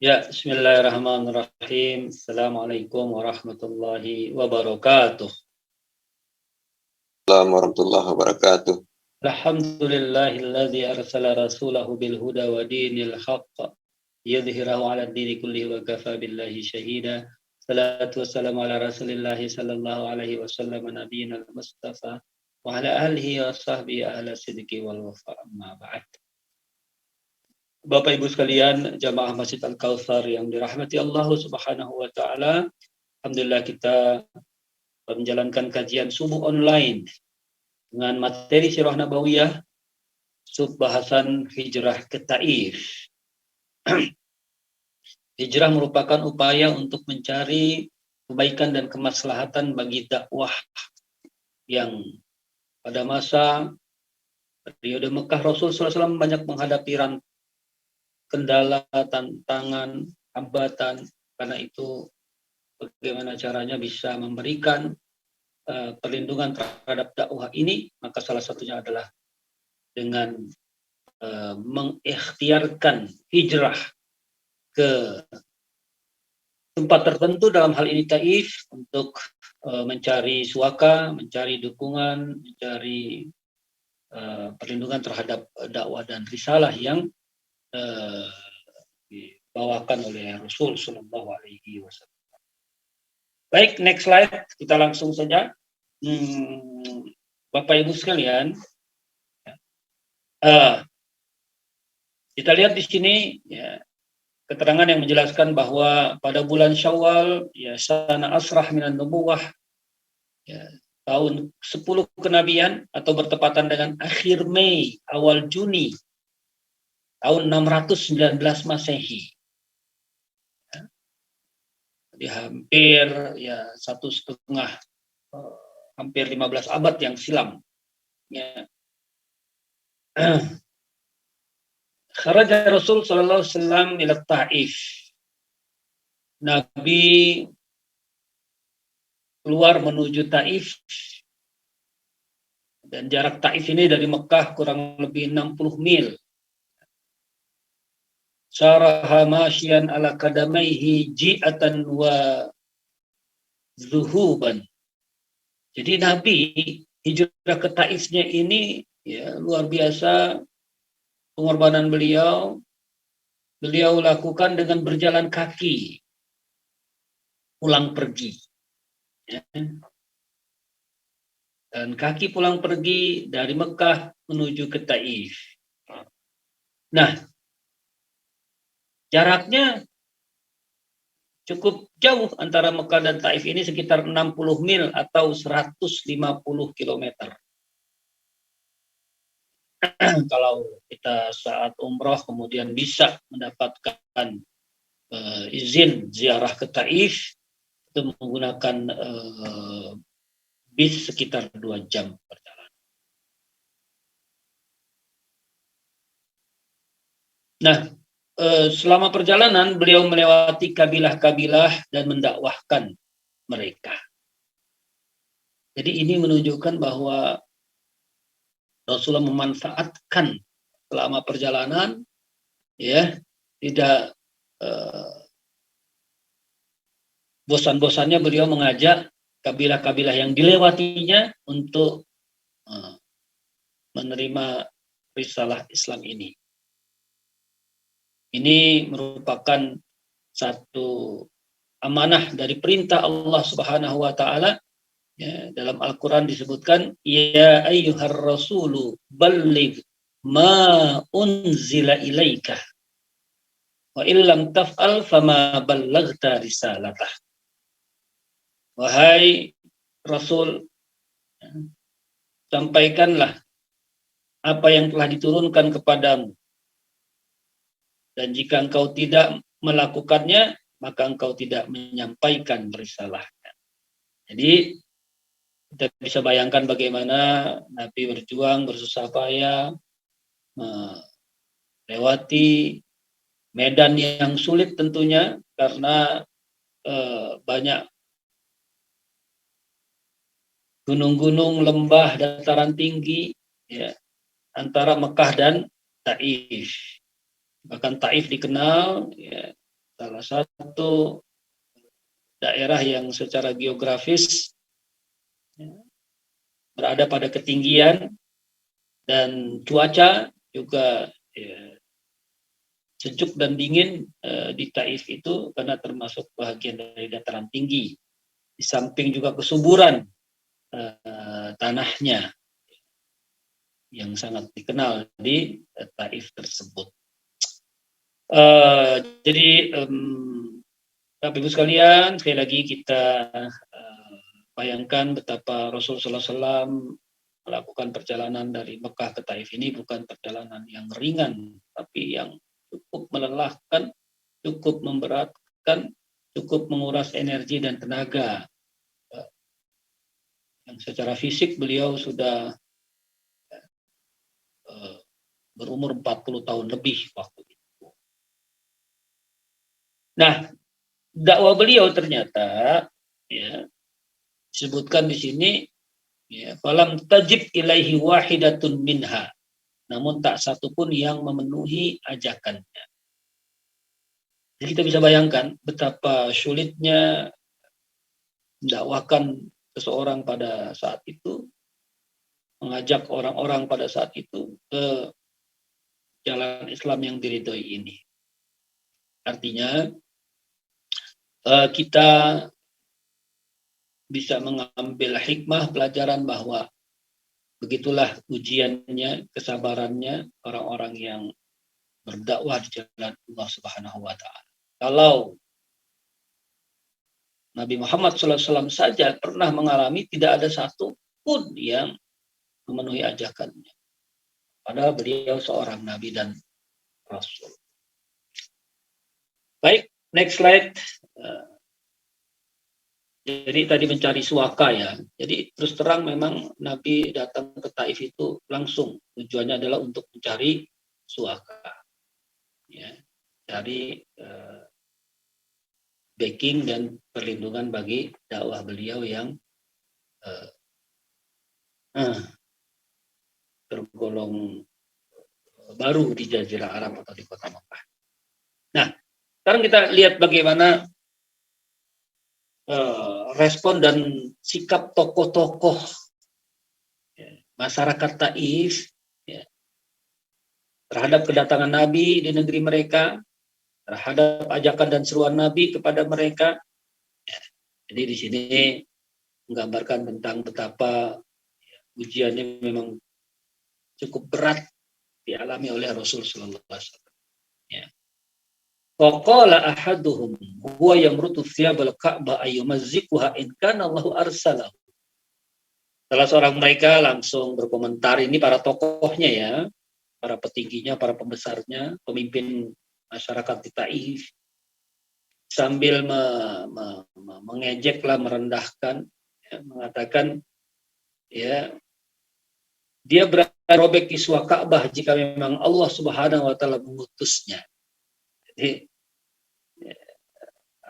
Ya, bismillahirrahmanirrahim. Assalamualaikum warahmatullahi wabarakatuh. Assalamualaikum warahmatullahi wabarakatuh. Alhamdulillahilladzi arsala rasulahu bil huda wa dinil haqq yudhhirahu 'ala ad-dini kullihi wa kafa billahi shahida. Salatu wassalamu ala Rasulillahi sallallahu alaihi wasallam nabiyina al-mustafa wa ala alihi wa sahbihi ahla sidqi wal wafa, amma ba'd. Bapak Ibu sekalian, jamaah Masjid Al-Kautsar yang dirahmati Allah Subhanahu wa taala. Alhamdulillah kita menjalankan kajian subuh online dengan materi Sirah Nabawiyah, sub bahasan hijrah ke Taif. Hijrah merupakan upaya untuk mencari kebaikan dan kemaslahatan bagi dakwah yang pada masa periode Mekah Rasul SAW banyak menghadapi kendala, tantangan, hambatan. Karena itu bagaimana caranya bisa memberikan perlindungan terhadap dakwah ini, maka salah satunya adalah dengan mengikhtiarkan hijrah ke tempat tertentu, dalam hal ini Taif, untuk mencari suaka, mencari dukungan, mencari perlindungan terhadap dakwah dan risalah yang dibawakan oleh Rasul Sallallahu Alaihi Wasallam. Baik, next slide, kita langsung saja. Bapak Ibu sekalian, kita lihat di sini ya, keterangan yang menjelaskan bahwa pada bulan Syawal, ya, sana asrah minan nubuwah, ya, tahun 10 kenabian atau bertepatan dengan akhir Mei, awal Juni, tahun 619 Masehi. Ya. Jadi hampir ya 1,5, hampir 15 abad yang silam. Ya. Kharaja Rasul sallallahu alaihi wasallam ila Taif. Nabi keluar menuju Taif, dan jarak Taif ini dari Mekah kurang lebih 60 mil. Saraha masyian ala kadamaihi ji'atan wa zuhuban. Jadi Nabi hijrah ke Taifnya ini ya luar biasa. Pengorbanan beliau lakukan dengan berjalan kaki pulang pergi. Ya. Dan kaki pulang pergi dari Mekah menuju ke Taif. Nah, jaraknya cukup jauh antara Mekah dan Taif ini, sekitar 60 mil atau 150 kilometer. Kalau kita saat umroh kemudian bisa mendapatkan izin ziarah ke Taif, itu menggunakan bis sekitar 2 jam perjalanan. Nah, selama perjalanan beliau melewati kabilah-kabilah dan mendakwahkan mereka. Jadi ini menunjukkan bahwa Rasulullah memanfaatkan selama perjalanan, ya, tidak bosan-bosannya beliau mengajak kabilah-kabilah yang dilewatinya untuk menerima risalah Islam ini. Ini merupakan satu amanah dari perintah Allah Subhanahu wa taala. Ya, dalam Al-Quran disebutkan, ya ayyuhar rasulu balligh ma unzila ilaika wa illam taf'al fama ballaghta risalatah. Wahai Rasul, sampaikanlah apa yang telah diturunkan kepadamu, dan jika engkau tidak melakukannya, maka engkau tidak menyampaikan risalahnya. Jadi kita bisa bayangkan bagaimana Nabi berjuang, bersusah payah, melewati medan yang sulit tentunya, karena banyak gunung-gunung, lembah, dataran tinggi, ya, antara Mekah dan Taif. Bahkan Taif dikenal ya, salah satu daerah yang secara geografis berada pada ketinggian dan cuaca juga sejuk dan dingin. Di Taif itu karena termasuk bagian dari dataran tinggi, di samping juga kesuburan tanahnya yang sangat dikenal di Taif tersebut. Jadi Bapak Ibu sekalian, sekali lagi kita bayangkan betapa Rasulullah SAW melakukan perjalanan dari Mekah ke Taif ini bukan perjalanan yang ringan, tapi yang cukup melelahkan, cukup memberatkan, cukup menguras energi dan tenaga. Yang secara fisik beliau sudah berumur 40 tahun lebih waktu itu. Nah, dakwah beliau ternyata disebutkan di sini falam tajib ilaihi wahidatun minha, namun tak satu pun yang memenuhi ajakannya. Jadi kita bisa bayangkan betapa sulitnya mendakwakan seseorang pada saat itu, mengajak orang-orang pada saat itu ke jalan Islam yang diridhoi ini. Artinya kita bisa mengambil hikmah pelajaran bahwa begitulah ujiannya, kesabarannya orang-orang yang berdakwah di jalan Allah Subhanahu wa Ta'ala. Kalau Nabi Muhammad SAW saja pernah mengalami tidak ada satu pun yang memenuhi ajakannya. Padahal beliau seorang Nabi dan Rasul. Baik, next slide. Jadi tadi mencari suaka ya. Jadi terus terang memang Nabi datang ke Taif itu langsung. Tujuannya adalah untuk mencari suaka. Ya, cari backing dan perlindungan bagi dakwah beliau yang tergolong baru di Jazirah Arab atau di kota Mekah. Nah, sekarang kita lihat bagaimana respon dan sikap tokoh-tokoh masyarakat Taif terhadap kedatangan Nabi di negeri mereka, terhadap ajakan dan seruan Nabi kepada mereka. Jadi di sini menggambarkan tentang betapa ujiannya memang cukup berat dialami oleh Rasul sallallahu alaihi wasallam. Ya. Faqala ahaduhum huwa yamrutu thiyabal Ka'bah ayyumazziquha in kana Allahu arsalahu. Salah seorang mereka langsung berkomentar, ini para tokohnya ya, para petingginya, para pembesarnya, pemimpin masyarakat di Taif, sambil mengejeklah, merendahkan, mengatakan ya, dia berobek kiswah Ka'bah jika memang Allah Subhanahu wa Ta'ala mengutusnya. Jadi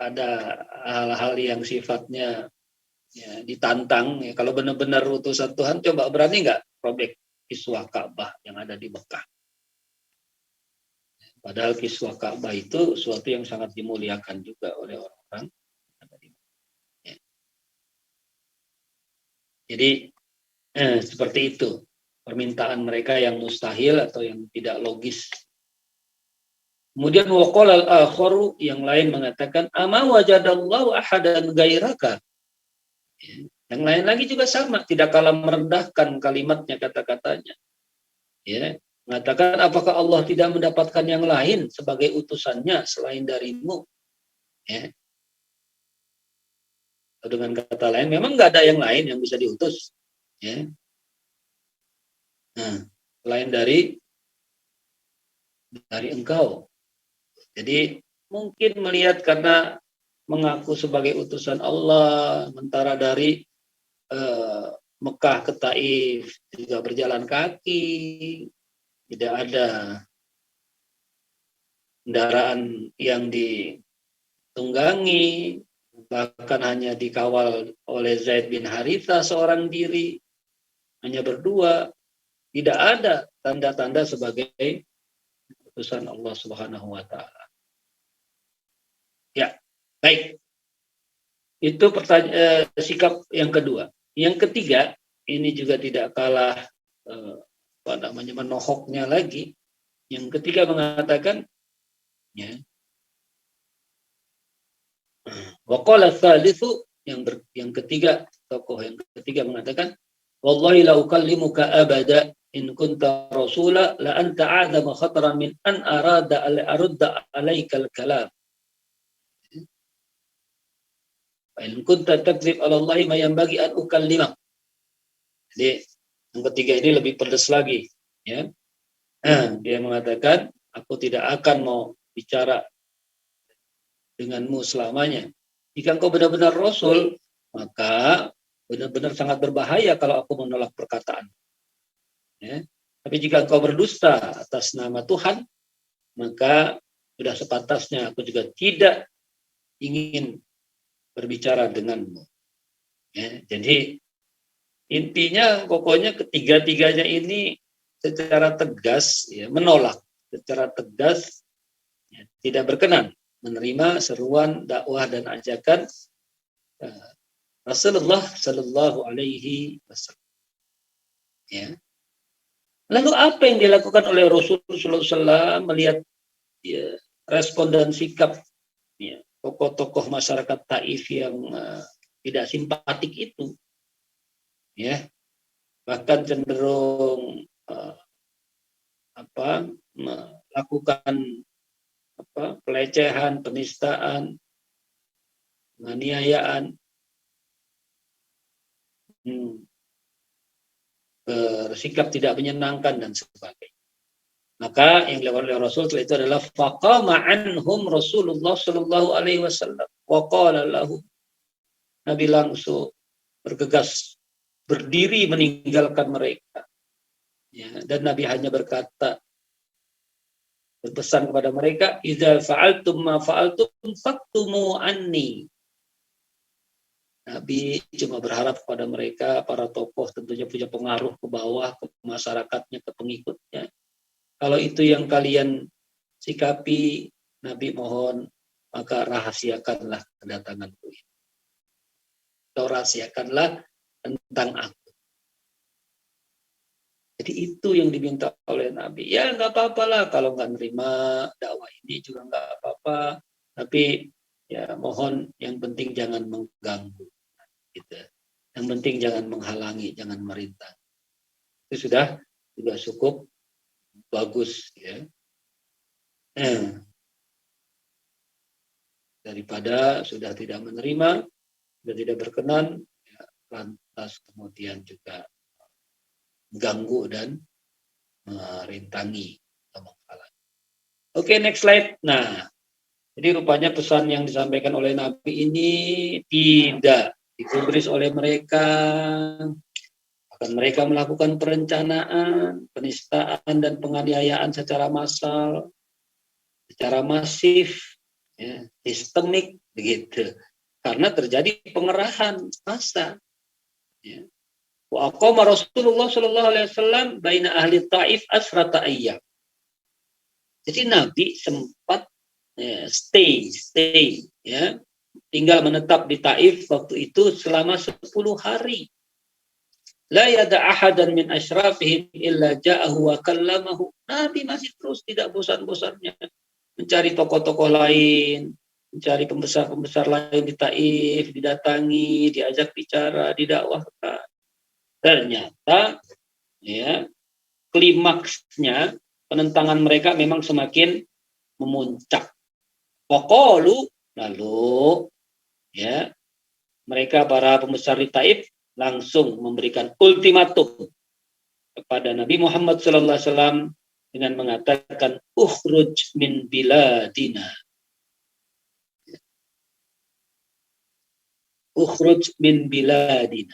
ada hal-hal yang sifatnya ditantang. Ya, kalau benar-benar utusan Tuhan, coba berani nggak robek kiswah Ka'bah yang ada di Mekah? Padahal kiswah Ka'bah itu suatu yang sangat dimuliakan juga oleh orang-orang. Ya. Jadi seperti itu permintaan mereka yang mustahil atau yang tidak logis. Kemudian waqala al-akharu, yang lain mengatakan ama wajadallahu ahadan gairaka. Yang lain lagi juga sama, tidak kalah merendahkan kalimatnya, kata-katanya. Ya, mengatakan apakah Allah tidak mendapatkan yang lain sebagai utusannya selain darimu? Ya. Dengan kata lain, memang nggak ada yang lain yang bisa diutus. Ya. Nah, selain dari engkau. Jadi mungkin melihat karena mengaku sebagai utusan Allah, sementara dari Mekah ke Taif juga berjalan kaki, tidak ada kendaraan yang ditunggangi, bahkan hanya dikawal oleh Zaid bin Haritha seorang diri, hanya berdua, tidak ada tanda-tanda sebagai utusan Allah Subhanahu wa Ta'ala. Itu sikap yang kedua. Yang ketiga, ini juga tidak kalah menohoknya lagi. Yang ketiga mengatakan, ya, waqala tsalitsu, yang ketiga, tokoh yang ketiga mengatakan, wallahi la ukallimuka abada in kunta rasula la anta a'zama khataran min an arudda alaikal kalam. In kunta takdzib 'ala Allahi ma yanbaghi an ukallimak. Jadi yang ketiga ini lebih pedas lagi, ya. Dia mengatakan, aku tidak akan mau bicara denganmu selamanya. Jika engkau benar-benar Rasul, maka benar-benar sangat berbahaya kalau aku menolak perkataan. Ya. Tapi jika engkau berdusta atas nama Tuhan, maka sudah sepantasnya aku juga tidak ingin berbicara denganmu. Ya. Jadi intinya pokoknya ketiga-tiganya ini secara tegas, ya, menolak, secara tegas, ya, tidak berkenan menerima seruan dakwah dan ajakan Rasulullah Shallallahu Alaihi Wasallam. Ya. Lalu apa yang dilakukan oleh Rasulullah Sallallahu Alaihi Wasallam melihat, ya, respon dan sikap, ya, tokoh-tokoh masyarakat Taif yang tidak simpatik itu, ya, bahkan cenderung melakukan pelecehan, penistaan, penganiayaan, bersikap tidak menyenangkan dan sebagainya. Maka yang dilakukan oleh Rasul setelah itu adalah faqama anhum Rasulullah Sallallahu Alaihi Wasallam wa qala lahu. Nabi langsung bergegas berdiri meninggalkan mereka. Ya, dan Nabi hanya berpesan kepada mereka, idza fa'altum ma fa'altum faktumu anni. Nabi cuma berharap kepada mereka, para tokoh tentunya punya pengaruh ke bawah, ke masyarakatnya, ke pengikutnya. Kalau itu yang kalian sikapi, Nabi mohon, maka rahasiakanlah kedatanganku. Atau rahasiakanlah tentang aku. Jadi itu yang diminta oleh Nabi. Ya nggak apa-apa lah kalau nggak nerima dakwah ini juga nggak apa-apa. Tapi ya mohon yang penting jangan mengganggu. Gitu. Yang penting jangan menghalangi, jangan merintah. Itu sudah cukup bagus, ya. Daripada sudah tidak menerima, sudah tidak berkenan, ya, lantas kemudian juga mengganggu dan merintangi atau menghalangi. Oke, next slide. Nah, jadi rupanya pesan yang disampaikan oleh Nabi ini tidak digubris oleh mereka. Akan mereka melakukan perencanaan, penistaan dan penganiayaan secara massal, secara masif, ya, sistemik, begitu. Karena terjadi pengerahan massa. Ya. Wa aqama Rasulullah Sallallahu Alaihi Wasallam baina ahli Taif asrata ayyam. Jadi Nabi sempat, ya, stay, ya, tinggal menetap di Taif waktu itu selama 10 hari. La yada ahadan min asyrafihim illa ja'ahu wa kallamahu. Nabi masih terus tidak bosan-bosannya mencari tokoh-tokoh lain, mencari pembesar-pembesar lain di Taif, didatangi, diajak bicara, didakwahkan. Ternyata, ya, klimaksnya penentangan mereka memang semakin memuncak. Waqalu, lalu, ya, mereka para pembesar di Taif langsung memberikan ultimatum kepada Nabi Muhammad SAW dengan mengatakan ukhruj min biladina. Ukhruj min biladina.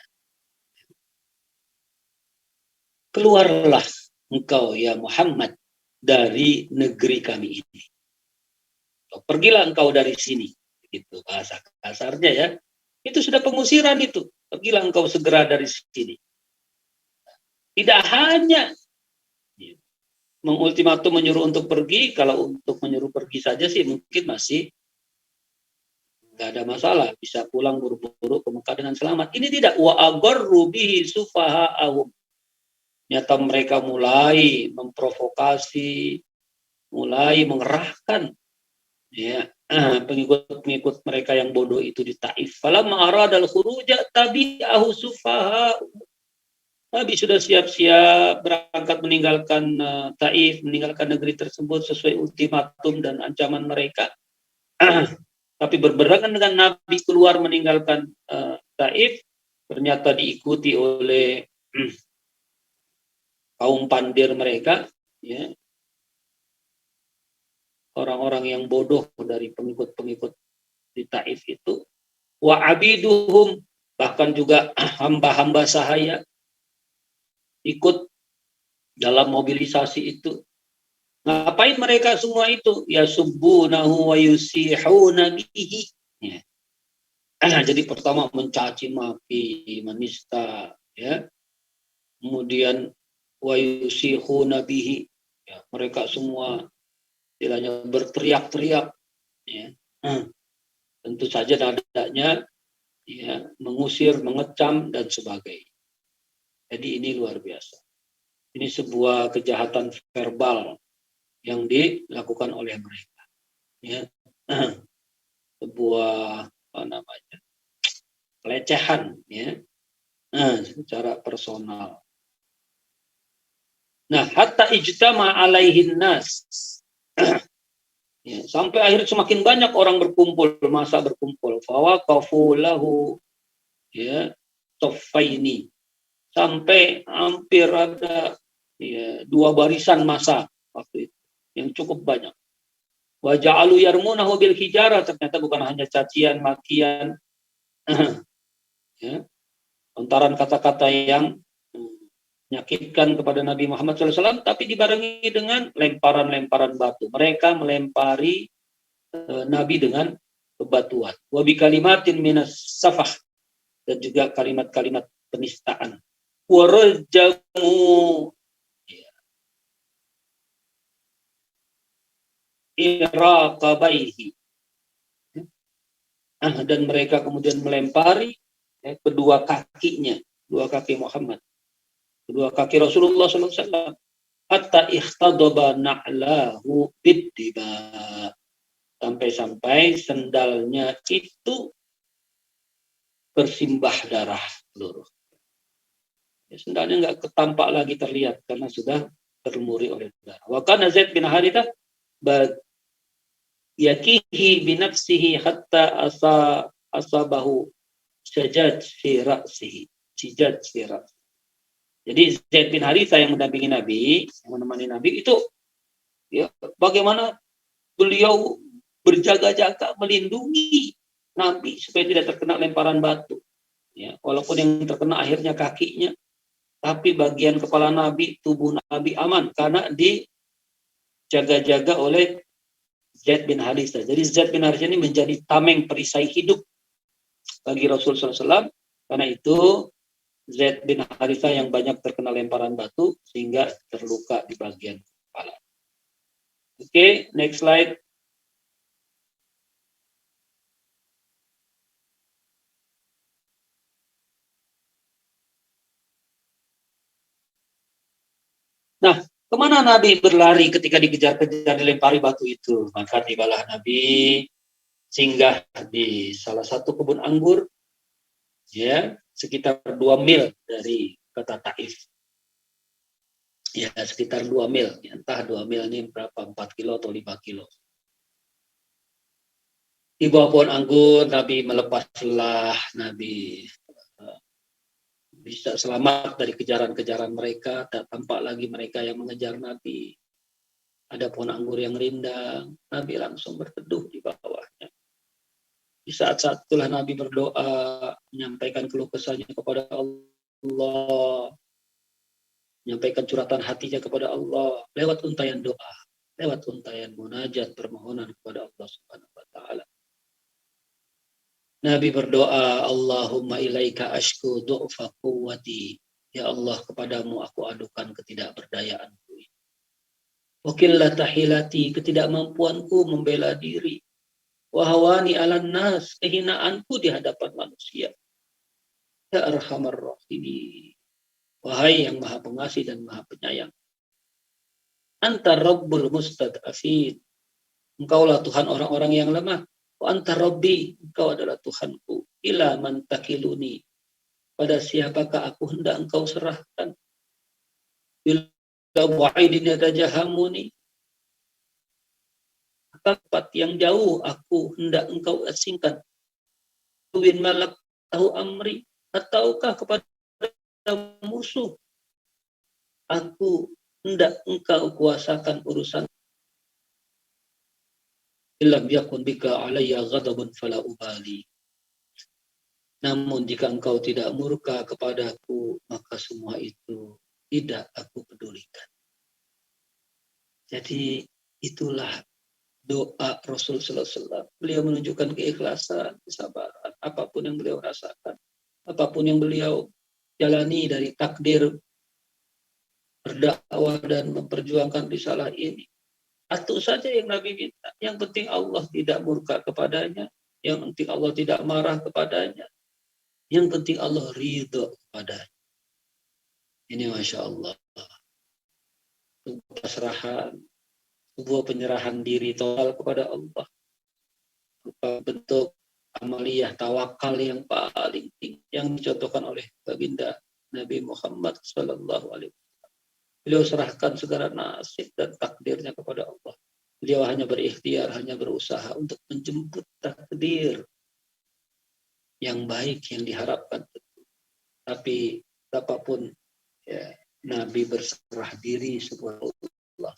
Keluarlah engkau ya Muhammad dari negeri kami ini. Pergilah engkau dari sini. Itu bahasa kasarnya, ya. Itu sudah pengusiran itu. Pergilah engkau segera dari sini. Tidak hanya mengultimatum menyuruh untuk pergi, kalau untuk menyuruh pergi saja sih mungkin masih nggak ada masalah, bisa pulang buru-buru ke Mekah dengan selamat. Ini tidak. Wa agharru bihi sufaha'ahum. Nyata mereka mulai memprovokasi, mulai mengerahkan ya pengikut-pengikut mereka yang bodoh itu di Taif. Falamma aradal khuruja tabi'ahu sufaha. Nabi sudah siap-siap berangkat meninggalkan Taif, meninggalkan negeri tersebut sesuai ultimatum dan ancaman mereka. Tapi berbarengan dengan Nabi keluar meninggalkan Taif, ternyata diikuti oleh kaum pandir mereka, ya, orang-orang yang bodoh dari pengikut-pengikut di Taif itu. Wa abiduhum, bahkan juga hamba-hamba sahaya ikut dalam mobilisasi itu. Ngapain mereka semua itu? Ya subbunahu wa yusihuna bihi. Ya. Jadi pertama mencaci maki, menista, ya. Kemudian wa yusihuna bihi. Ya, mereka semua istilahnya berteriak-teriak, ya. Tentu saja nadanya ya mengusir, mengecam dan sebagainya. Jadi ini luar biasa. Ini sebuah kejahatan verbal yang dilakukan oleh mereka. Ya. Sebuah pelecehan ya. Secara personal. Nah, hatta ijtama alaihin nas. Ya, sampai akhirnya semakin banyak orang berkumpul, masa berkumpul. Fawaqafu lahu ya saffaini. Sampai hampir ada ya, 2 barisan masa waktu itu yang cukup banyak. Wa ja'alu yarmunahu bil hijarah, ternyata bukan hanya cacian, makian, ya, lontaran kata-kata yang menyakitkan kepada Nabi Muhammad SAW, tapi dibarengi dengan lemparan-lemparan batu. Mereka melempari Nabi dengan bebatuan. Wa bi kalimatin minas safah, dan juga kalimat-kalimat penistaan. Wa rajamu iraqabaihi. Dan mereka kemudian melempari kedua kakinya, dua kaki Muhammad, kedua kaki Rasulullah SAW, hatta ikhtadaba na'lahu biddiba, sampai-sampai sendalnya itu bersimbah darah seluruh. Ya, sendalnya nggak ketampak lagi terlihat karena sudah terlumuri oleh darah. Wa kana Zaid bin Harithah yakihi binafsihi hatta asabahu syajat fi ra'sihi. Syajat fi ra'sihi. Jadi Zaid bin Harithah yang mendampingi Nabi, yang menemani Nabi itu, ya, bagaimana beliau berjaga-jaga melindungi Nabi supaya tidak terkena lemparan batu. Ya, walaupun yang terkena akhirnya kakinya, tapi bagian kepala Nabi, tubuh Nabi aman karena dijaga-jaga oleh Zaid bin Harithah. Jadi Zaid bin Harithah ini menjadi tameng perisai hidup bagi Rasulullah SAW. Karena itu Zaid bin Harithah yang banyak terkena lemparan batu sehingga terluka di bagian kepala. Oke, next slide. Nah, kemana Nabi berlari ketika dikejar-kejar dilempari batu itu? Maka tibalah Nabi singgah di salah satu kebun anggur, ya, sekitar 2 mil dari kota Taif. Ya, sekitar 2 mil. Entah 2 mil ini berapa, 4 kilo atau 5 kilo. Di bawah pohon anggur, Nabi melepas lelah, Nabi bisa selamat dari kejaran-kejaran mereka. Tak tampak lagi mereka yang mengejar Nabi. Ada pohon anggur yang rindang, Nabi langsung berteduh di bawahnya. Di saat-saat itulah Nabi berdoa, menyampaikan keluh kesahnya kepada Allah, menyampaikan curhatan hatinya kepada Allah lewat untayan doa, lewat untayan munajat permohonan kepada Allah Subhanahu wa taala. Nabi berdoa, Allahumma ilaika ashku du'fa quwwati. Ya Allah, kepadamu aku adukan ketidakberdayaanku. Wa qillata hilati, ketidakmampuanku membela diri. wa hawani 'alan nas, kehinaanku di hadapan manusia. Ya Arhamar Rahimin, wahai yang Maha Pengasih dan Maha Penyayang. Anta Rabbul Mustad'afin, engkaulah Tuhan orang-orang yang lemah. Wa anta Rabbi, engkau adalah Tuhanku. Ila man takiluni, pada siapakah aku hendak engkau serahkan? Bila ba'idin yatajahamuni, tempat yang jauh aku hendak engkau asingkan. Win malak tahu amri, ataukah kepada musuh aku hendak engkau kuasakan urusan. Illam yakun bika alayya ghadabun fala ubali. Namun jika engkau tidak murka kepadaku, maka semua itu tidak aku pedulikan. Jadi itulah doa Rasul sallallahu alaihi wasallam. Beliau menunjukkan keikhlasan, kesabaran, apapun yang beliau rasakan, apapun yang beliau jalani dari takdir berdakwah dan memperjuangkan risalah ini. Atau saja yang Nabi minta. Yang penting Allah tidak murka kepadanya, yang penting Allah tidak marah kepadanya, yang penting Allah ridho kepadanya. Ini Masya Allah. Sebuah pasrahan, sebuah penyerahan diri total kepada Allah. Bentuk amaliyah tawakal yang paling tinggi yang dicontohkan oleh baginda Nabi Muhammad sallallahu alaihi wasallam. Beliau serahkan segala nasib dan takdirnya kepada Allah. Beliau hanya berikhtiar, hanya berusaha untuk menjemput takdir yang baik yang diharapkan. Tapi apapun ya, Nabi berserah diri kepada Allah.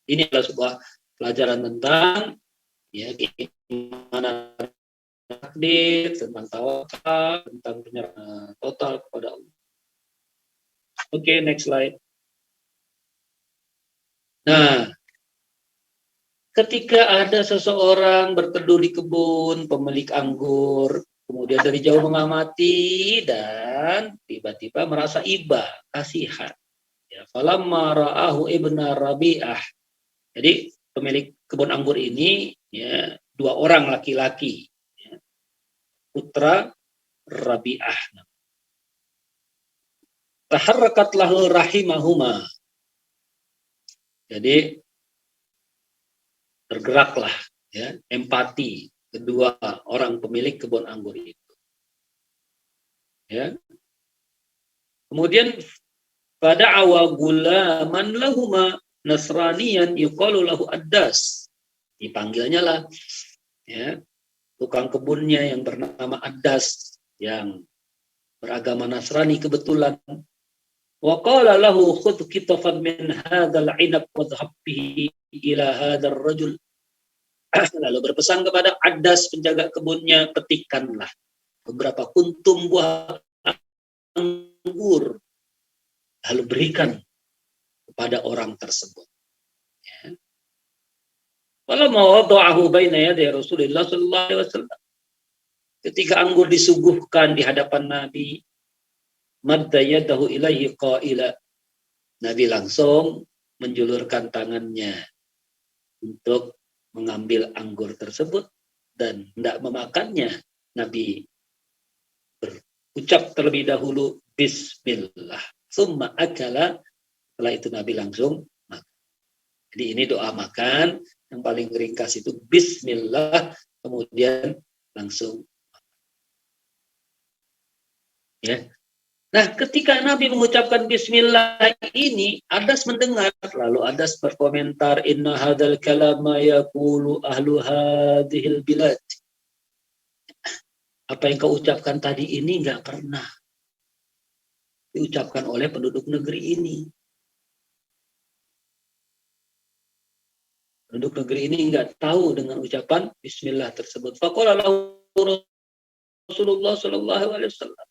Ini adalah sebuah pelajaran tentang ya gimana takdir, tentang tawakal, tentang penyerahan total kepada Allah. Oke, next slide. Nah, ketika ada seseorang berteduh di kebun, pemilik anggur, kemudian dari jauh mengamati dan tiba-tiba merasa iba, kasihan. Ya, falamma ra'ahu ibna Rabi'ah. Jadi pemilik kebun anggur ini ya, dua orang laki-laki, ya, putra Rabi'ah. Taharrakat lahu rahimahuma. Jadi tergeraklah ya empati kedua orang pemilik kebun anggur itu. Ya. Kemudian pada awal gulaman lahuma Nasraniyan yuqalu lahu Addas. Dipanggilnya lah ya tukang kebunnya yang bernama Addas yang beragama Nasrani kebetulan. Wa qala lahu khudh kitafan min hadzal 'inab wa dhhab bihi ila hadzal rajul. Lalu berpesan kepada Addas penjaga kebunnya, petikkanlah beberapa kuntum buah anggur lalu berikan kepada orang tersebut. Ya. Walamma wada'ahu baina yaday Rasulullah sallallahu alaihi wasallam. Ketika anggur disuguhkan di hadapan Nabi, madda yadahu ilaihi qaila. Nabi langsung menjulurkan tangannya untuk mengambil anggur tersebut dan hendak memakannya. Nabi berucap terlebih dahulu bismillah. Summa akala. Setelah itu Nabi langsung makan. Jadi ini doa makan yang paling ringkas itu bismillah, kemudian langsung makan. Ya. Nah, ketika Nabi mengucapkan bismillah ini, Adas mendengar, lalu Adas berkomentar, inna hadzal kalama yaqulu ahlu hadhil bilad. Apa yang kau ucapkan tadi ini enggak pernah diucapkan oleh penduduk negeri ini. Penduduk negeri ini enggak tahu dengan ucapan bismillah tersebut. Faqala lahu Rasulullah sallallahu alaihi wasallam.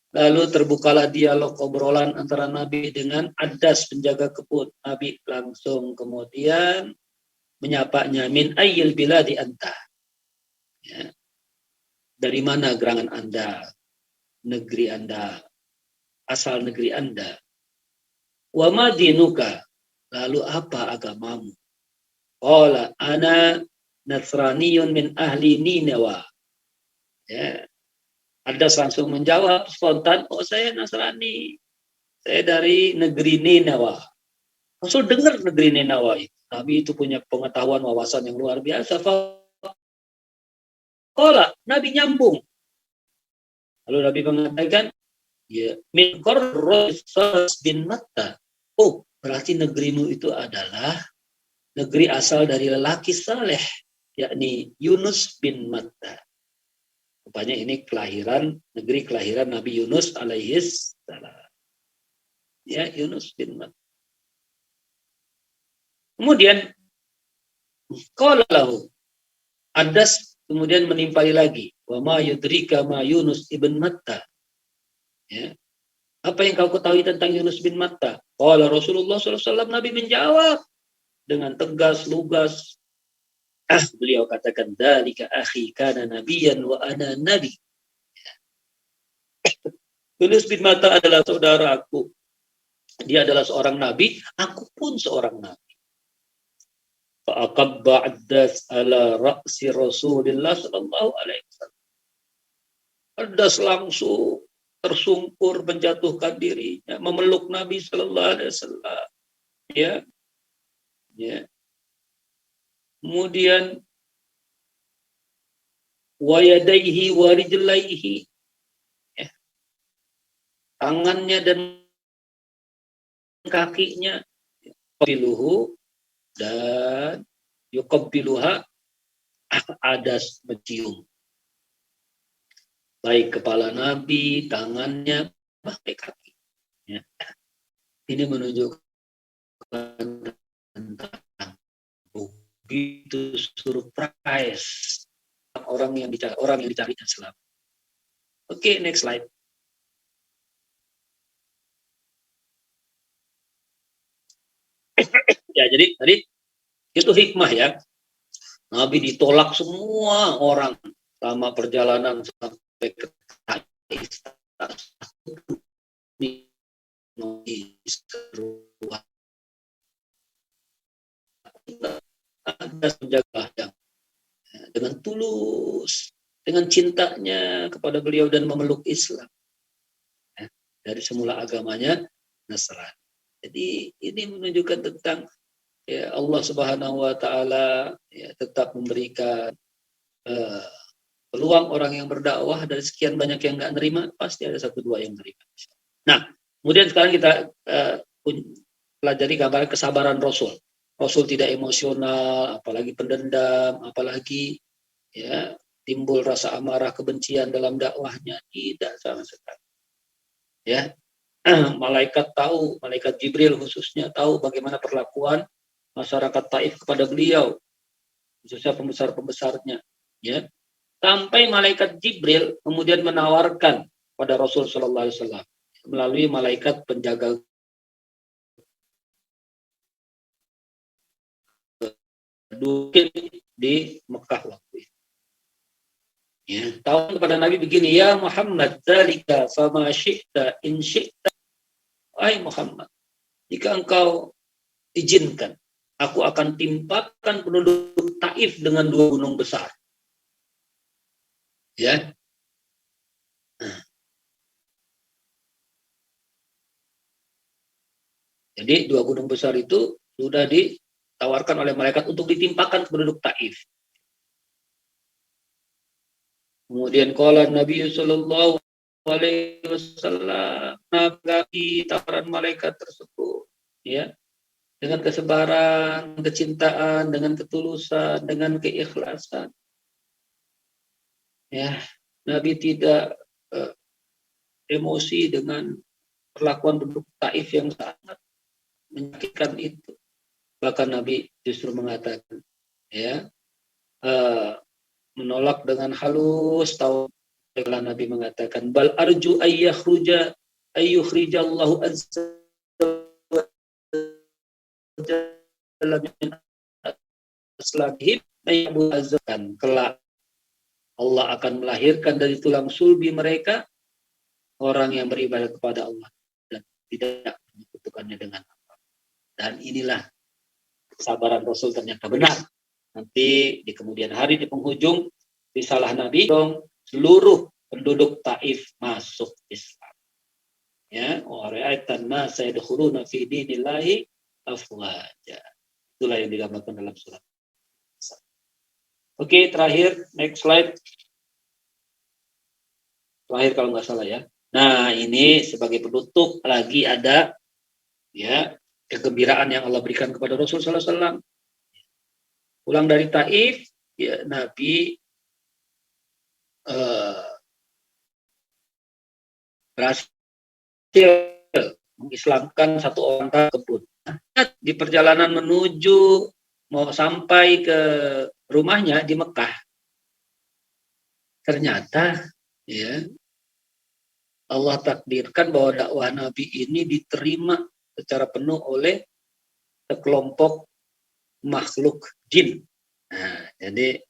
Lalu terbukalah dialog obrolan antara Nabi dengan Addas penjaga kebun. Nabi langsung kemudian menyapanya, min ayyil biladi anta. Ya. Dari mana gerangan Anda? Negeri Anda. Asal negeri Anda. Wa madinuka. Lalu apa agamamu? Qala ana Nasraniyun min ahli Ninawa. Ya. Adas langsung menjawab spontan, oh saya Nasrani. Saya dari negeri Ninawa. Rasul dengar negeri Ninawa itu. Nabi itu punya pengetahuan wawasan yang luar biasa. Nabi nyambung. Lalu Nabi mengatakan, ya, min Qurrus bin Matta. Oh, berarti negerimu itu adalah negeri asal dari lelaki saleh, yakni Yunus bin Matta. Rupanya ini negeri kelahiran Nabi Yunus alaihis salam. Ya, Yunus bin Matta. Kemudian qalahu Adas kemudian menimpali lagi, wa ma yudrika ma Yunus ibn Matta. Ya. Apa yang kau ketahui tentang Yunus bin Matta? Qala Rasulullah SAW, Nabi menjawab dengan tegas, lugas. Beliau katakan, dzalika akhi kana nabiyyan wa ana nabi. Yunus bin Matta adalah saudaraku. Dia adalah seorang nabi, aku pun seorang nabi. Fa'aqabba Addas ala ra'si Rasulillah sallallahu alaihi wasallam. Addas langsung tersungkur menjatuhkan dirinya, memeluk Nabi sallallahu alaihi wasallam. Ya. Ya. Kemudian wa yadaihi wa rijlaihi. Ya. Tangannya dan kakinya yuqabbiluhu dan yuqabbiluha, Adas mencium baik kepala Nabi, tangannya, bahkan kaki. Ya. Ini menunjukkan tentang begitu surprise orang yang dicarinya selamat. Oke, next slide. Ya, jadi tadi itu hikmah ya. Nabi ditolak semua orang selama perjalanan sampai ke Taif. Ada penjaga dengan tulus, dengan cintanya kepada beliau dan memeluk Islam. Dari semula agamanya Nasrani. Jadi ini menunjukkan tentang ya, Allah Subhanahu wa taala ya, tetap memberikan peluang orang yang berdakwah. Dari sekian banyak yang nggak nerima, pasti ada satu dua yang nerima. Nah, kemudian sekarang kita pelajari gambaran kesabaran Rasul. Rasul tidak emosional, apalagi pendendam, apalagi ya timbul rasa amarah, kebencian dalam dakwahnya, tidak sama sekali. Ya, malaikat Jibril khususnya tahu bagaimana perlakuan masyarakat Taif kepada beliau, khususnya pembesar-pembesarnya. Ya, sampai malaikat Jibril kemudian menawarkan pada Rasul Shallallahu Alaihi Wasallam melalui malaikat penjaga di Mekah waktu itu. Ya, tahu kepada Nabi begini, ya Muhammad, dzalika fama syi'ta in syi'ta. Wahai Muhammad, jika engkau izinkan, aku akan timpakan penduduk Taif dengan 2 gunung besar. Ya. Nah. Jadi 2 gunung besar itu sudah ditawarkan oleh malaikat untuk ditimpakan ke penduduk Taif. Kemudian qala Nabi sallallahu alaihi wasallam, menanggapi tawaran malaikat tersebut, ya, dengan kesabaran, kecintaan, dengan ketulusan, dengan keikhlasan. Ya, Nabi tidak emosi dengan perlakuan penduduk Taif yang sangat menyakitkan itu. Bahkan Nabi justru mengatakan, ya, menolak dengan halus. Tahu Nabi mengatakan, bal arju ayyukhrijallahu azza wa jalla min aslabihim ayyabu'azzakan. Kelak Allah akan melahirkan dari tulang sulbi mereka orang yang beribadah kepada Allah dan tidak menyekutukannya dengan apa. Dan inilah kesabaran Rasul ternyata benar. Nanti di kemudian hari di penghujung risalah Nabi dong seluruh penduduk Taif masuk Islam. Ya, wa ra'aitan nasa yadkhuluna fi dinillahi afwaja. Itulah yang digambarkan dalam surat. Oke, terakhir next slide. Terakhir kalau nggak salah ya. Nah, ini sebagai penutup lagi ada ya kegembiraan yang Allah berikan kepada Rasul sallallahu alaihi wasallam. Pulang dari Taif, ya Nabi berhasil mengislamkan satu orang kebun. Di perjalanan menuju mau sampai ke rumahnya di Mekah, ternyata ya Allah takdirkan bahwa dakwah Nabi ini diterima secara penuh oleh sekelompok makhluk jin. Nah, jadi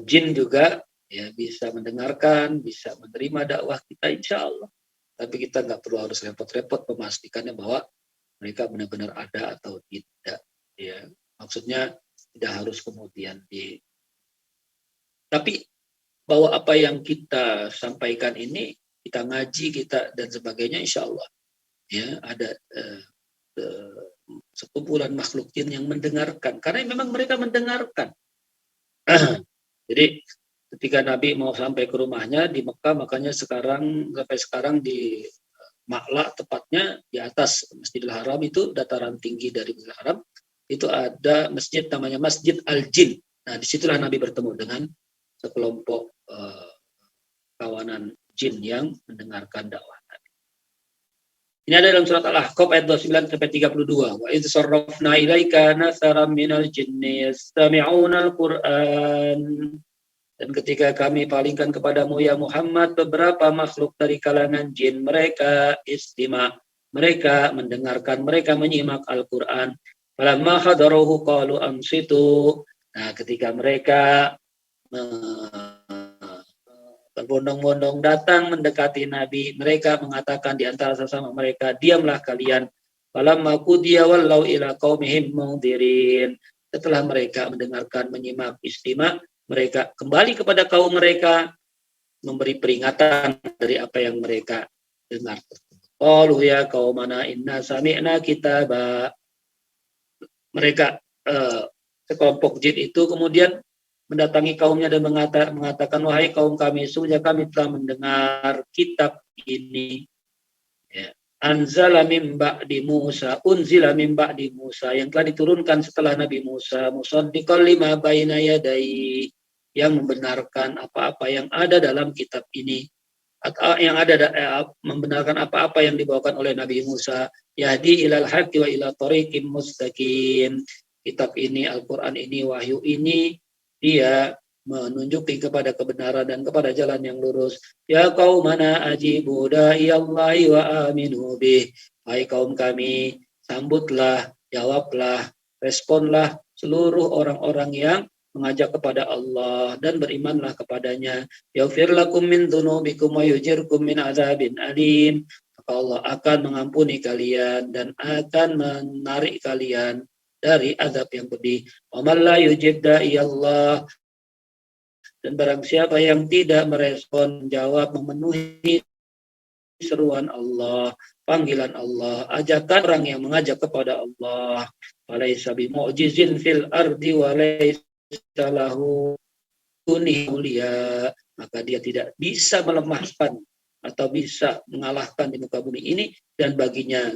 jin juga ya bisa mendengarkan, bisa menerima dakwah kita insya Allah. Tapi kita nggak perlu harus repot-repot memastikannya bahwa mereka benar-benar ada atau tidak. Ya, maksudnya tidak harus kemudian Tapi bahwa apa yang kita sampaikan ini, kita ngaji, kita dan sebagainya, insya Allah ya ada sekumpulan makhluk jin yang mendengarkan. Karena memang mereka mendengarkan. Jadi ketika Nabi mau sampai ke rumahnya di Mekah, makanya sampai sekarang di Ma'la tepatnya di atas Masjidil Haram itu dataran tinggi dari Masjidil Haram itu ada masjid namanya Masjid Al-Jin. Nah, disitulah Nabi bertemu dengan sekelompok kawanan jin yang mendengarkan dakwah Nabi. Ini ada dalam surat Al-Ahqaf ayat 29 sampai 32. Wa idh sarrafna ilaika nasaran minal jinni yastami'una al-Qur'an. Dan ketika kami palingkan kepadamu ya Muhammad beberapa makhluk dari kalangan jin, mereka istima, mereka mendengarkan, mereka menyimak Al-Quran. Falamma hadaruhu qalu ansitu. Nah, ketika mereka berbondong-bondong datang mendekati Nabi, mereka mengatakan di antara sesama mereka, diamlah kalian. Falamma qudiya wallau ila qaumihim mundirin. Setelah mereka mendengarkan, menyimak istima, mereka kembali kepada kaum mereka, memberi peringatan dari apa yang mereka dengar. Qalu ya qaumana inna sami'na kitaba. Mereka sekelompok jin itu kemudian mendatangi kaumnya dan mengatakan wahai kaum kami, sesungguhnya kami telah mendengar kitab ini. Ya. Anzala min ba'di Musa, unzila min ba'di Musa, yang telah diturunkan setelah Nabi Musa, musaddiqan lima baina yadayhi, yang membenarkan apa-apa yang ada dalam kitab ini, atau yang ada membenarkan apa-apa yang dibawakan oleh Nabi Musa. Yahdi ilal haqqi wa ila thariqim mustaqim. Kitab ini, Al-Quran ini, wahyu ini, dia menunjuki kepada kebenaran dan kepada jalan yang lurus. Ya qaumana ajibu da'iyallahi wa aminu bih. Hai kaum kami, sambutlah, jawablah, responlah seluruh orang-orang yang mengajak kepada Allah dan berimanlah kepadanya. Yaghfir lakum min dzunubikum wa yujirkum min azabin alim. Maka Allah akan mengampuni kalian dan akan menarik kalian dari azab yang pedih. Wa man la yujib da'iyallah, dan barang siapa yang tidak merespon, jawab, memenuhi seruan Allah, panggilan Allah, ajakan orang yang mengajak kepada Allah, walaysa bimu'jizin fil ardi walaysa lahu mulia, maka dia tidak bisa melemahkan atau bisa mengalahkan di muka bumi ini, dan baginya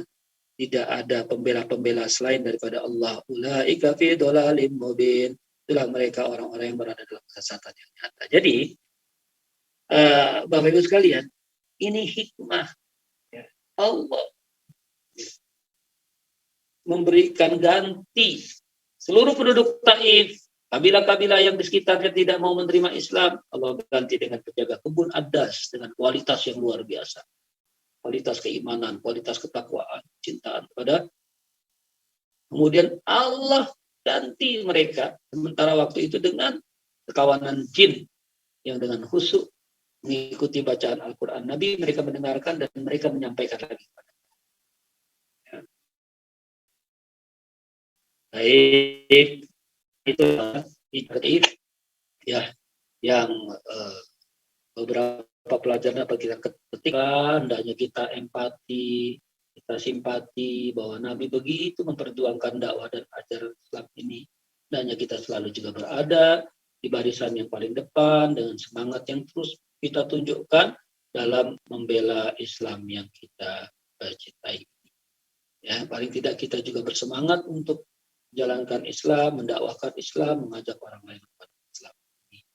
tidak ada pembela-pembela selain daripada Allah. Ulaika fi dhalalim mubin. Itulah mereka orang-orang yang berada dalam kesesatan yang nyata. Jadi, Bapak Ibu sekalian, ini hikmah ya. Allah memberikan ganti seluruh penduduk Taif, kabilah-kabilah yang di sekitarnya tidak mau menerima Islam, Allah ganti dengan penjaga kebun adas dengan kualitas yang luar biasa. Kualitas keimanan, kualitas ketakwaan, cintaan kepada. Kemudian Allah ganti mereka sementara waktu itu dengan kawanan jin yang dengan khusyuk mengikuti bacaan Al-Quran Nabi, mereka mendengarkan dan mereka menyampaikan lagi kepada ya. Baik, itu Taif ya, yang beberapa pelajaran dapat kita ketikkan, hendaknya kita empati, kita simpati bahwa Nabi begitu memperjuangkan dakwah dan ajaran Islam ini. Hendaknya kita selalu juga berada di barisan yang paling depan dengan semangat yang terus kita tunjukkan dalam membela Islam yang kita cintai. Ya, paling tidak kita juga bersemangat untuk menjalankan Islam, mendakwahkan Islam, mengajak orang lain kepada Islam.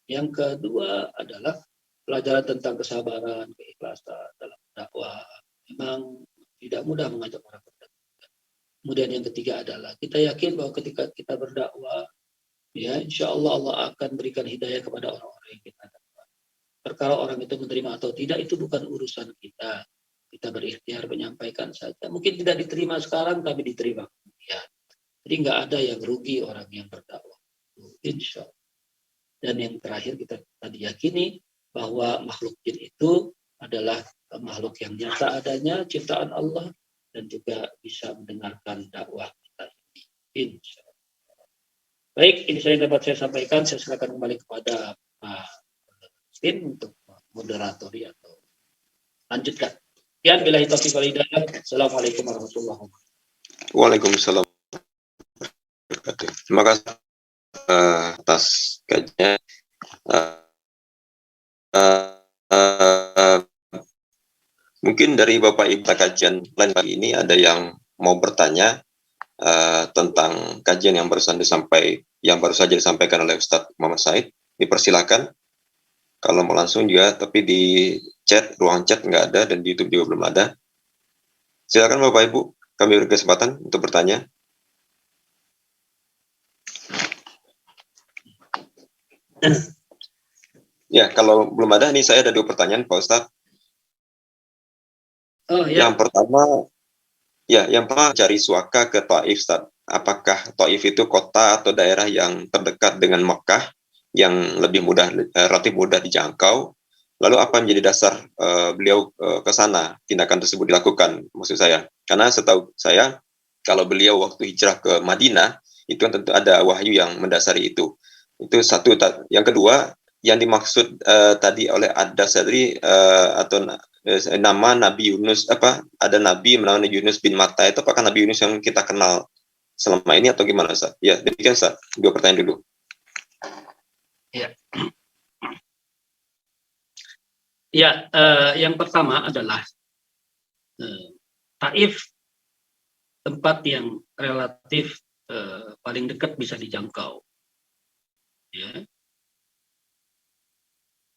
Yang kedua adalah pelajaran tentang kesabaran, keikhlasan dalam dakwah. Memang tidak mudah mengajak orang kepada Islam. Kemudian yang ketiga adalah kita yakin bahwa ketika kita berdakwah, ya insya Allah Allah akan berikan hidayah kepada orang-orang yang kita dakwah. Perkara orang itu menerima atau tidak itu bukan urusan kita. Kita berikhtiar menyampaikan saja. Mungkin tidak diterima sekarang, tapi diterima kemudian. Jadi nggak ada yang rugi orang yang berdakwah. Insya Allah. Dan yang terakhir kita tadi yakini bahwa makhluk jin itu adalah makhluk yang nyata adanya, ciptaan Allah, dan juga bisa mendengarkan dakwah kita ini. Insya Allah. Baik, ini saya dapat saya sampaikan. Saya silakan kembali kepada Pak Justin untuk moderatori atau lanjutkan. Sekian, billahi taufiq wal hidayah. Assalamualaikum warahmatullahi wabarakatuh. Waalaikumsalam warahmatullahi wabarakatuh. Terima kasih atas kajian. Mungkin dari Bapak Ibu kajian lain kali ini ada yang mau bertanya tentang kajian yang baru saja disampaikan oleh Ustadz Muhammad Said. Dipersilakan. Kalau mau langsung juga, tapi di chat, ruang chat nggak ada, dan di YouTube juga belum ada. Silakan Bapak Ibu, kami beri kesempatan untuk bertanya. Ya, kalau belum ada, nih saya ada 2 pertanyaan, Pak Ustadz. Oh, ya. Yang pertama cari suaka ke Taif, Ustadz. Apakah Taif itu kota atau daerah yang terdekat dengan Mekah, yang lebih mudah, relatif mudah dijangkau? Lalu apa yang menjadi dasar beliau ke sana, tindakan tersebut dilakukan, maksud saya? Karena setahu saya, kalau beliau waktu hijrah ke Madinah, itu kan tentu ada wahyu yang mendasari itu. Itu satu. Yang kedua, yang dimaksud tadi oleh Ad-Sadri atau nama Nabi Yunus, ada Nabi bernama Yunus bin Matta, itu apakah Nabi Yunus yang kita kenal selama ini atau gimana, Ustaz? Ya, demikian, Ustaz. 2 pertanyaan dulu. Ya. Ya, yang pertama adalah Taif, tempat yang relatif paling dekat bisa dijangkau. Ya.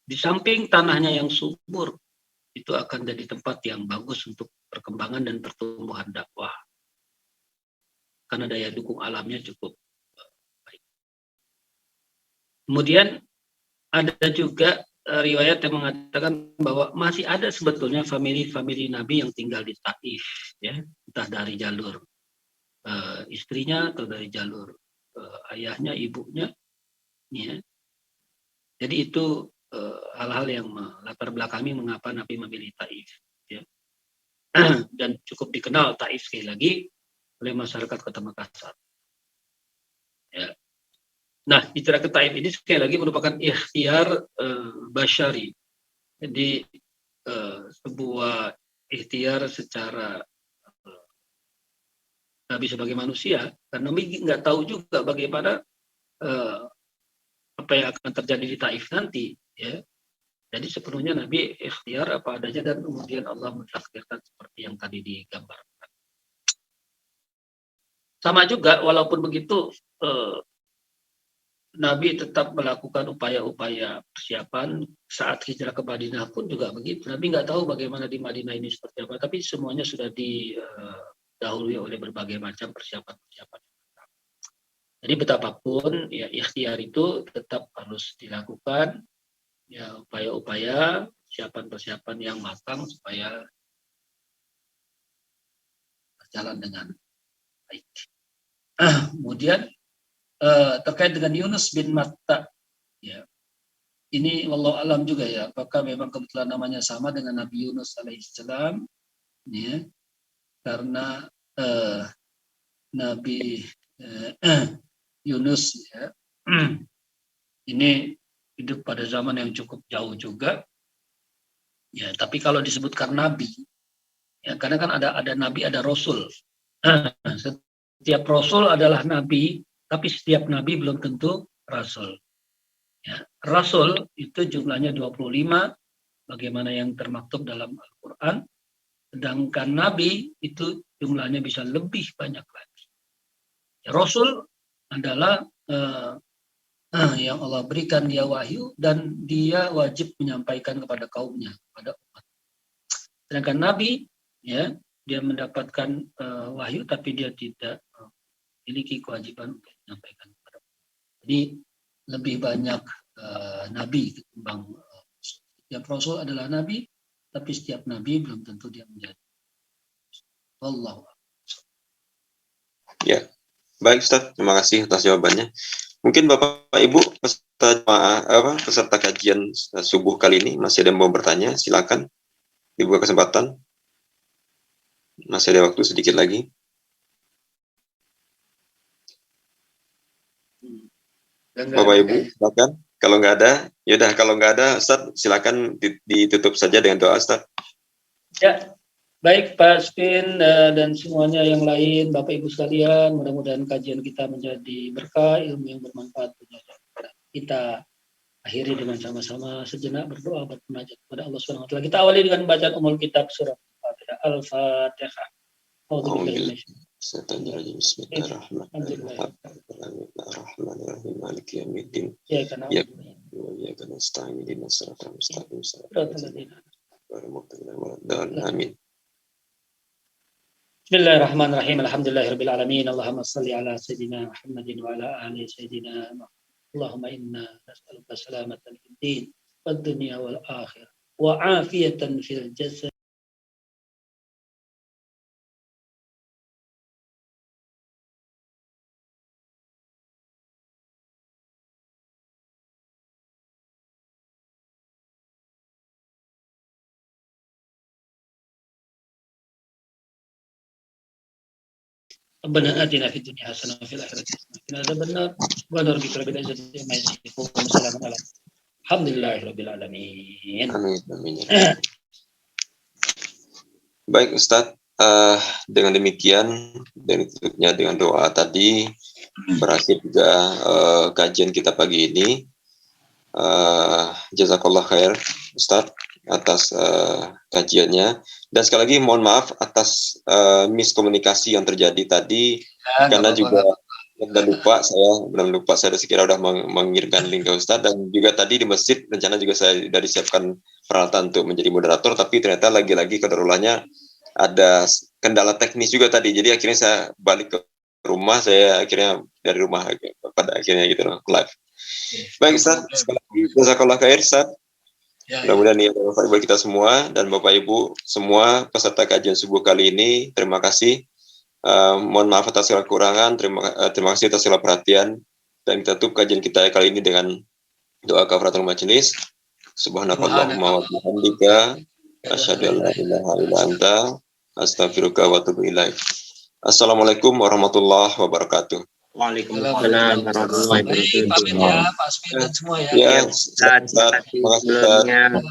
Di samping tanahnya yang subur, itu akan jadi tempat yang bagus untuk perkembangan dan pertumbuhan dakwah. Karena daya dukung alamnya cukup baik. Kemudian ada juga riwayat yang mengatakan bahwa masih ada sebetulnya famili Nabi yang tinggal di Taif, ya, entah dari jalur istrinya atau dari jalur ayahnya, ibunya, ya. Jadi itu hal-hal yang melatar belakangi mengapa Nabi memilih Taif, ya. Dan cukup dikenal Taif sekali lagi oleh masyarakat Kota Makassar. Ya. Nah, hijrah ke Taif ini sekali lagi merupakan ikhtiar basyari. Jadi sebuah ikhtiar secara Nabi sebagai manusia, karena Nabi nggak tahu juga bagaimana apa yang akan terjadi di Taif nanti, ya. Jadi sepenuhnya Nabi ikhtiar apa adanya, dan kemudian Allah mentakdirkan seperti yang tadi digambarkan. Sama juga, walaupun begitu, Nabi tetap melakukan upaya-upaya persiapan saat hijrah ke Madinah pun juga begitu. Nabi nggak tahu bagaimana di Madinah ini seperti apa, tapi semuanya sudah didahului oleh berbagai macam persiapan-persiapan. Jadi betapapun ya ikhtiar itu tetap harus dilakukan, ya upaya-upaya persiapan-persiapan yang matang supaya berjalan dengan baik. Kemudian terkait dengan Yunus bin Matta, ya, ini wallahu alam juga ya, apakah memang kebetulan namanya sama dengan Nabi Yunus alaihissalam, ya, karena Nabi Yunus, ya, ini hidup pada zaman yang cukup jauh juga. Ya, tapi kalau disebutkan nabi, ya karena kan ada nabi, ada rasul. Setiap rasul adalah nabi, tapi setiap nabi belum tentu rasul. Ya, rasul itu jumlahnya 25, bagaimana yang termaktub dalam Al-Quran. Sedangkan nabi itu jumlahnya bisa lebih banyak lagi. Ya, rasul adalah yang Allah berikan dia wahyu dan dia wajib menyampaikan kepada kaumnya, kepada umat. Sedangkan nabi, ya, dia mendapatkan wahyu tapi dia tidak memiliki kewajiban untuk menyampaikan kepada umat. Jadi lebih banyak nabi ketimbang setiap rasul adalah nabi, tapi setiap nabi belum tentu dia menjadi. Wallahu a'lam. Ya, baik Ustaz, terima kasih atas jawabannya. Mungkin Bapak Ibu peserta kajian subuh kali ini masih ada yang mau bertanya, silakan dibuka kesempatan. Masih ada waktu sedikit lagi. Bapak Ibu, silakan. Kalau nggak ada, yaudah. Kalau nggak ada, Ustaz, silakan ditutup saja dengan doa, Ustaz. Ya, baik Pak Spin dan semuanya yang lain, Bapak Ibu sekalian, mudah-mudahan kajian kita menjadi berkah, ilmu yang bermanfaat kita. Akhiri dengan sama-sama sejenak berdoa bermunajat kepada Allah Subhanahu wa taala. Kita awali dengan bacaan umul kitab surah Al-Fatihah. Bismillahirrahmanirrahim. Maliki yaumiddin. Amin. Bismillahirrahmanirrahim. Alhamdulillahirabbil alamin. Allahumma shalli ala sayyidina Muhammadin wa ala ali sayyidina Muhammad. Allahumma inna nas'aluka salamatan fid din wad dunya wal akhirah wa afiyatan fil jasad. Rabbana atina fid dunya hasanah wa fil akhirati hasanah wa qina adzabannar. Subhana rabbika rabbil izzati amma yasifun wa salamun ala alhamdulillahirabbil alamin. Amin. Baik Ustaz, dengan demikian dan tutupnya dengan doa tadi berakhir juga kajian kita pagi ini. Jazakallah khair Ustaz atas kajiannya, dan sekali lagi mohon maaf atas miskomunikasi yang terjadi tadi karena juga benar lupa saya sekira sudah mengirimkan link ke Ustaz, dan juga tadi di masjid rencana juga saya sudah disiapkan peralatan untuk menjadi moderator, tapi ternyata lagi-lagi kedarulahnya ada kendala teknis juga tadi, jadi akhirnya saya balik ke rumah, saya akhirnya dari rumah pada akhirnya gitu loh, live. Baik Ustaz, sekali lagi jazakallah khair Ustaz. Mudah-mudahan ini bermanfaat bagi kita semua, dan Bapak Ibu semua peserta kajian subuh kali ini, terima kasih. Mohon maaf atas segala kekurangan, terima kasih atas segala perhatian, dan kita tutup kajian kita kali ini dengan doa kafaratul majelis. Subhanakallahumma wa bihamdika asyhadu an la ilaha illa anta astaghfiruka wa atubu ilaik. Assalamualaikum warahmatullahi wabarakatuh. Waalaikumsalam warahmatullahi wabarakatuh. Pamit ya Pak Asmi dan semua ya. Ya, terima kasih.